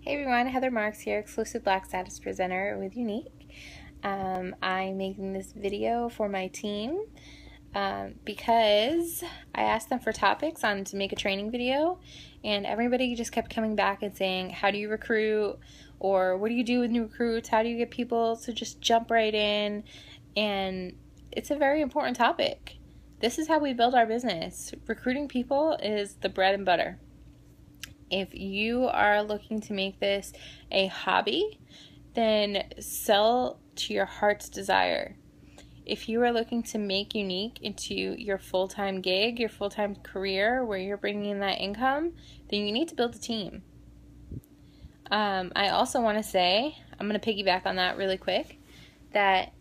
Hey everyone, HeatherMarques here, exclusive Black status presenter with Unique. I'm making this video for my team because I asked them for topics to make a training video, and everybody just kept coming back and saying, how do you recruit? Or what do you do with new recruits? How do you get people to just jump right in? And it's a very important topic. This is how we build our business. Recruiting people is the bread and butter. If you are looking to make this a hobby, then sell to your heart's desire. If you are looking to make Unique into your full-time gig, your full-time career where you're bringing in that income, then you need to build a team. I also want to say, I'm going to piggyback on that really quick, that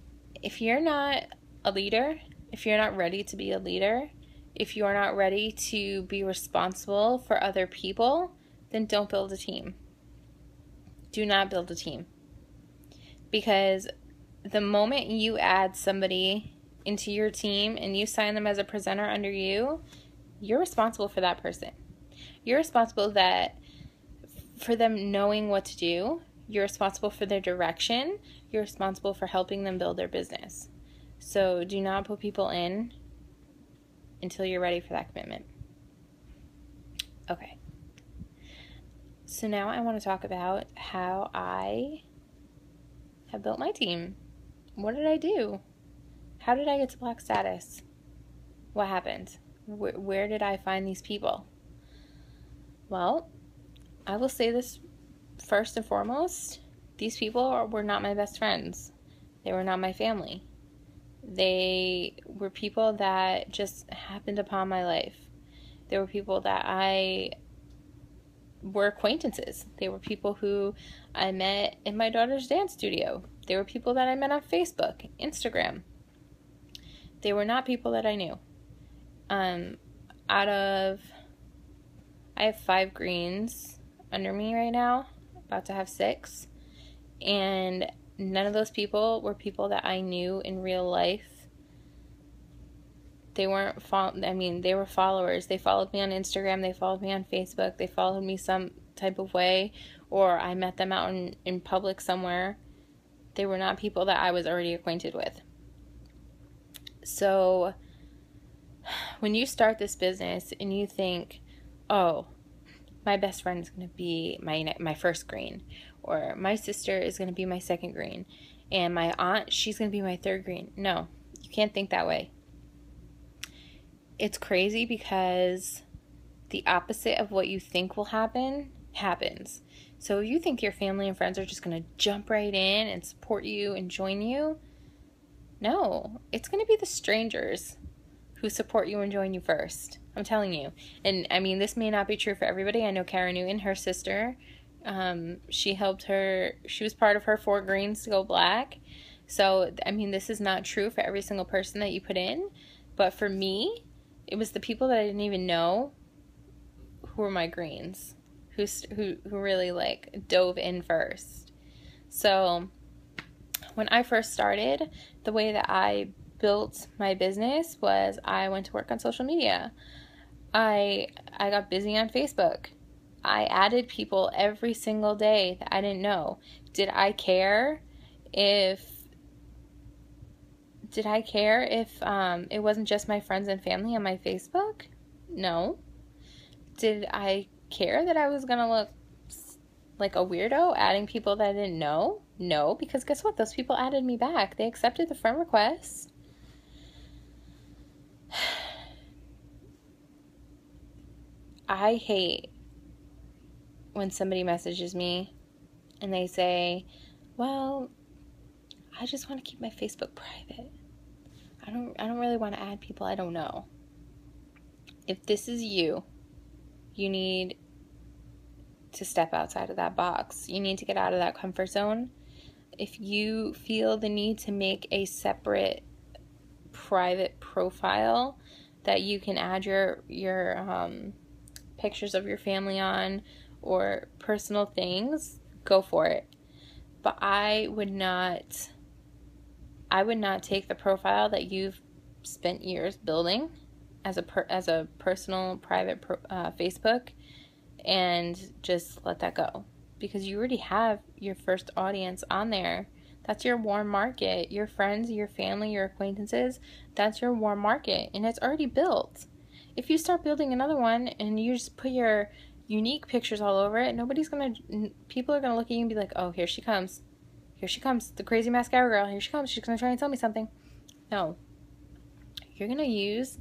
if you're not a leader, if you're not ready to be a leader, if you're not ready to be responsible for other people, then don't build a team. Do not build a team. Because the moment you add somebody into your team and you sign them as a presenter under you, you're responsible for that person. You're responsible for them knowing what to do. You're responsible for their direction. You're responsible for helping them build their business. So do not put people in until you're ready for that commitment. Okay. So now I want to talk about how I have built my team. What did I do? How did I get to Black status? What happened? Where did I find these people? Well, I will say this first and foremost. These people were not my best friends. They were not my family. They were people that just happened upon my life. They were people that were acquaintances. They were people who I met in my daughter's dance studio. They were people that I met on Facebook, Instagram. They were not people that I knew. I have 5 greens under me right now, about to have 6, and none of those people were people that I knew in real life. They weren't, they were followers. They followed me on Instagram. They followed me on Facebook. They followed me some type of way, or I met them out in public somewhere. They were not people that I was already acquainted with. So when you start this business and you think, oh, my best friend is going to be my first green, or my sister is going to be my second green, and my aunt, she's going to be my third green. No, you can't think that way. It's crazy because the opposite of what you think will happen happens. So if you think your family and friends are just going to jump right in and support you and join you, no, it's going to be the strangers who support you and join you first. I'm telling you. And I mean, this may not be true for everybody. I know Karen Newton, her sister, she helped her, she was part of her 4 greens to go black. So, I mean, this is not true for every single person that you put in. But for me, it was the people that I didn't even know who were my greens, who really dove in first. So when I first started, the way that I built my business was I went to work on social media. I got busy on Facebook. I added people every single day that I didn't know. Did I care if it wasn't just my friends and family on my Facebook? No. Did I care that I was going to look like a weirdo adding people that I didn't know? No, because guess what? Those people added me back. They accepted the friend request. I hate when somebody messages me and they say, well, I just want to keep my Facebook private. I don't really want to add people I don't know. If this is you, you need to step outside of that box. You need to get out of that comfort zone. If you feel the need to make a separate private profile that you can add your pictures of your family on or personal things, go for it. But I would not take the profile that you've spent years building as a personal private Facebook and just let that go, because you already have your first audience on there. That's your warm market. Your friends, your family, your acquaintances, that's your warm market, and it's already built. If you start building another one and you just put your unique pictures all over it, people are going to look at you and be like, oh, here she comes. Here she comes, the crazy mascara girl. Here she comes. She's going to try and sell me something. No. You're going to use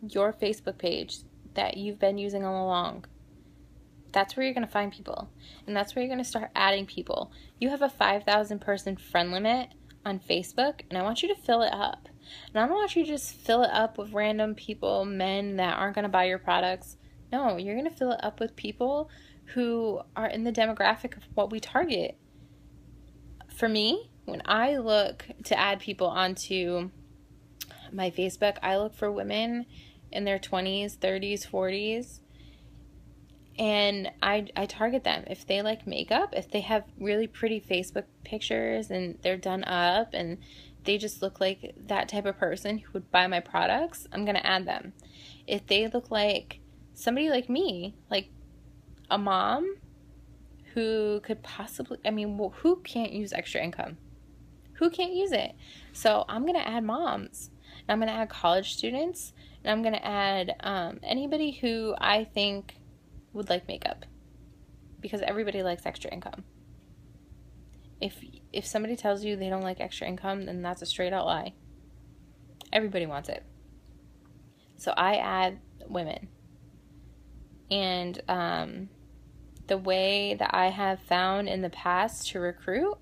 your Facebook page that you've been using all along. That's where you're going to find people. And that's where you're going to start adding people. You have a 5,000 person friend limit on Facebook, and I want you to fill it up. And I don't want you to just fill it up with random people, men that aren't going to buy your products. No, you're going to fill it up with people who are in the demographic of what we target. For me, when I look to add people onto my Facebook, I look for women in their 20s, 30s, 40s. And I target them. If they like makeup, if they have really pretty Facebook pictures and they're done up and they just look like that type of person who would buy my products, I'm going to add them. If they look like somebody like me, like a mom who could possibly, who can't use extra income? Who can't use it? So I'm going to add moms. And I'm going to add college students. And I'm going to add anybody who I think would like makeup, because everybody likes extra income. If somebody tells you they don't like extra income, then that's a straight out lie. Everybody wants it. So I add women. And the way that I have found in the past to recruit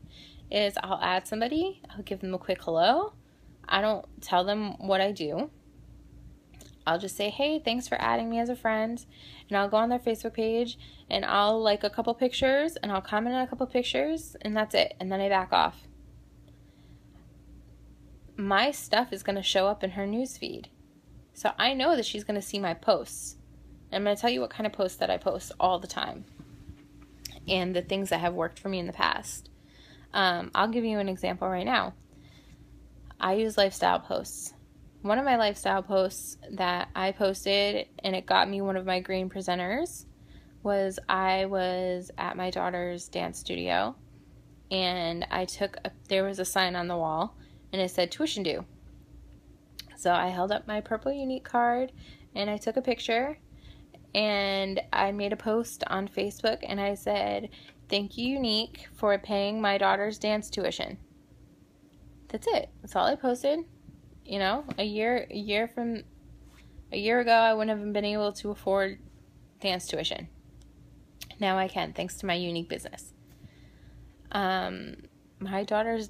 is I'll add somebody, I'll give them a quick hello. I don't tell them what I do. I'll just say, hey, thanks for adding me as a friend. And I'll go on their Facebook page and I'll like a couple pictures and I'll comment on a couple pictures and that's it. And then I back off. My stuff is going to show up in her newsfeed. So I know that she's going to see my posts. And I'm going to tell you what kind of posts that I post all the time. And the things that have worked for me in the past. I'll give you an example right now. I use lifestyle posts. One of my lifestyle posts that I posted, and it got me one of my green presenters, was I was at my daughter's dance studio, and there was a sign on the wall, and it said tuition due. So I held up my purple unique card, and I took a picture, and I made a post on Facebook, and I said, thank you, Unique, for paying my daughter's dance tuition. That's it. That's all I posted. You know, a year ago, I wouldn't have been able to afford dance tuition. Now I can, thanks to my unique business. My daughter's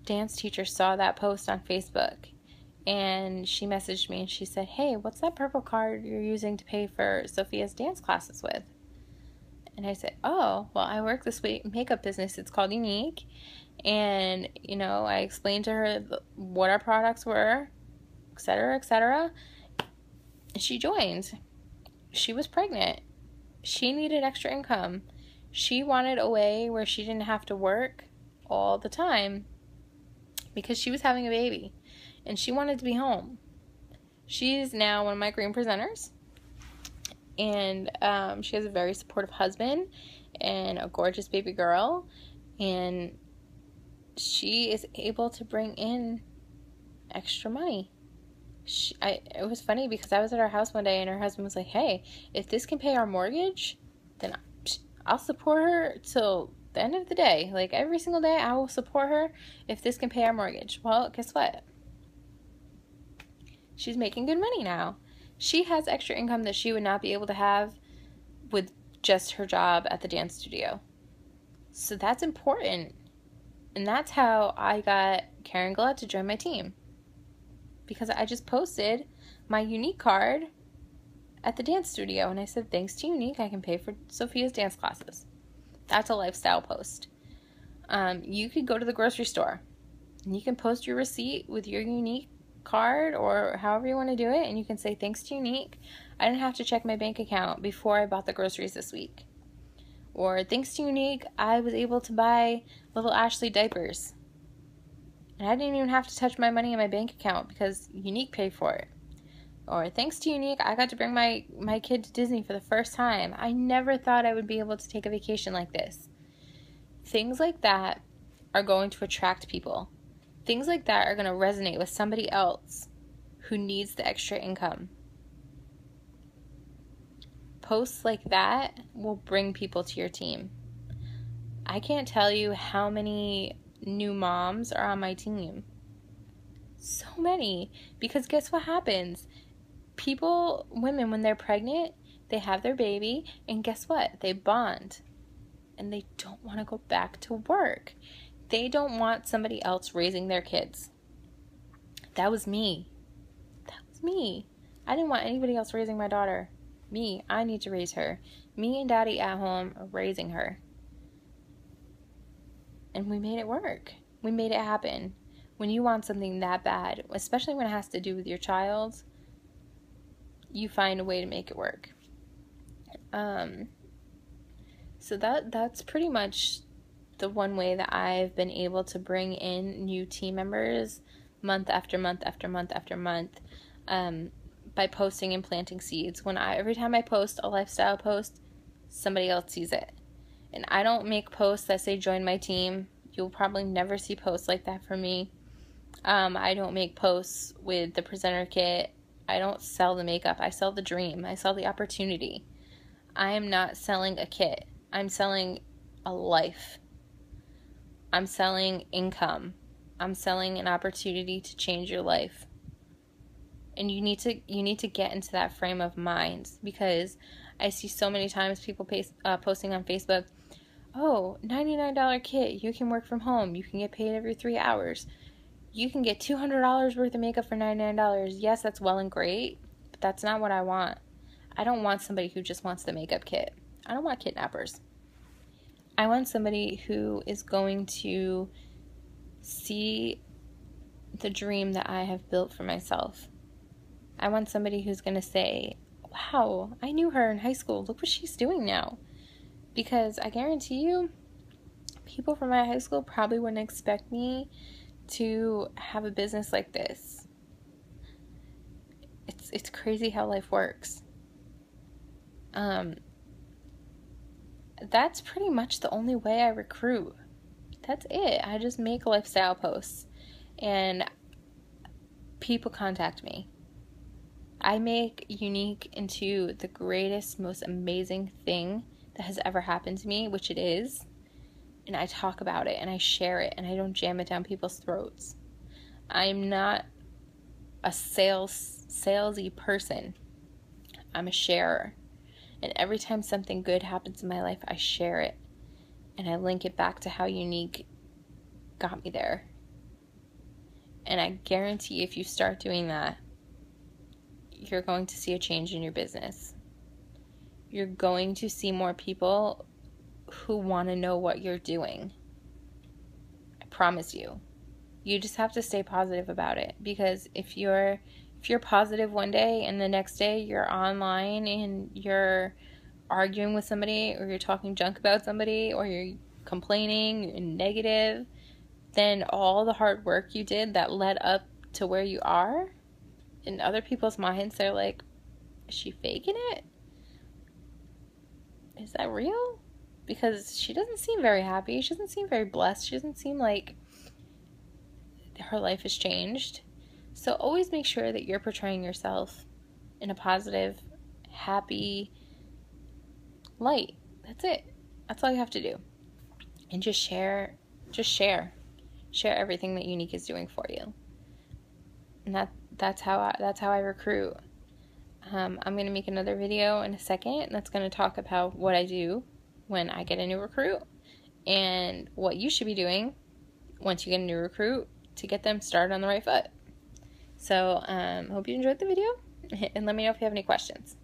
dance teacher saw that post on Facebook, and she messaged me and she said, hey, what's that purple card you're using to pay for Sophia's dance classes with? And I said, oh, well, I work this makeup business. It's called Unique. And, you know, I explained to her what our products were, et cetera, et cetera. And she joined. She was pregnant. She needed extra income. She wanted a way where she didn't have to work all the time because she was having a baby. And she wanted to be home. She's now one of my green presenters. And she has a very supportive husband and a gorgeous baby girl. And she is able to bring in extra money. It was funny because I was at our house one day and her husband was like, hey, if this can pay our mortgage, then I'll support her till the end of the day. Like every single day I will support her if this can pay our mortgage. Well, guess what? She's making good money now. She has extra income that she would not be able to have with just her job at the dance studio. So that's important. And that's how I got Karen Glad to join my team. Because I just posted my Unique card at the dance studio. And I said, thanks to Unique, I can pay for Sophia's dance classes. That's a lifestyle post. You could go to the grocery store. And you can post your receipt with your Unique card or however you want to do it. And you can say, thanks to Unique, I didn't have to check my bank account before I bought the groceries this week. Or thanks to Unique, I was able to buy little Ashley diapers. And I didn't even have to touch my money in my bank account because Unique paid for it. Or thanks to Unique, I got to bring my kid to Disney for the first time. I never thought I would be able to take a vacation like this. Things like that are going to attract people. Things like that are going to resonate with somebody else who needs the extra income. Posts like that will bring people to your team. I can't tell you how many new moms are on my team. So many. Because guess what happens? Women, when they're pregnant, they have their baby, and guess what? They bond. And they don't want to go back to work. They don't want somebody else raising their kids. That was me. I didn't want anybody else raising my daughter. Me, I need to raise her. Me and Daddy at home are raising her. And we made it work. We made it happen. When you want something that bad, especially when it has to do with your child, you find a way to make it work. So that's pretty much the one way that I've been able to bring in new team members month after month after month after month, by posting and planting seeds. Every time I post a lifestyle post, somebody else sees it. And I don't make posts that say join my team. You'll probably never see posts like that from me. I don't make posts with the presenter kit. I don't sell the makeup. I sell the dream. I sell the opportunity. I am not selling a kit. I'm selling a life. I'm selling income. I'm selling an opportunity to change your life. And you need to get into that frame of mind, because I see so many times people posting on Facebook, oh, $99 kit, you can work from home, you can get paid every 3 hours, you can get $200 worth of makeup for $99. Yes, that's well and great, but that's not what I want. I don't want somebody who just wants the makeup kit. I don't want kidnappers. I want somebody who is going to see the dream that I have built for myself. I want somebody who's going to say, wow, I knew her in high school. Look what she's doing now. Because I guarantee you, people from my high school probably wouldn't expect me to have a business like this. It's crazy how life works. That's pretty much the only way I recruit. That's it. I just make lifestyle posts and people contact me. I make Unique into the greatest, most amazing thing that has ever happened to me, which it is. And I talk about it and I share it and I don't jam it down people's throats. I'm not a salesy person. I'm a sharer. And every time something good happens in my life, I share it. And I link it back to how Unique got me there. And I guarantee if you start doing that, you're going to see a change in your business. You're going to see more people who want to know what you're doing. I promise you. You just have to stay positive about it, because if you're positive one day and the next day you're online and you're arguing with somebody or you're talking junk about somebody or you're complaining and negative, then all the hard work you did that led up to where you are, in other people's minds, they're like, is she faking it? Is that real? Because she doesn't seem very happy. She doesn't seem very blessed. She doesn't seem like her life has changed. So always make sure that you're portraying yourself in a positive, happy light. That's it. That's all you have to do. And just share everything that Unique is doing for you. And that's how I recruit. I'm going to make another video in a second that's going to talk about what I do when I get a new recruit and what you should be doing once you get a new recruit to get them started on the right foot. So, hope you enjoyed the video, and let me know if you have any questions.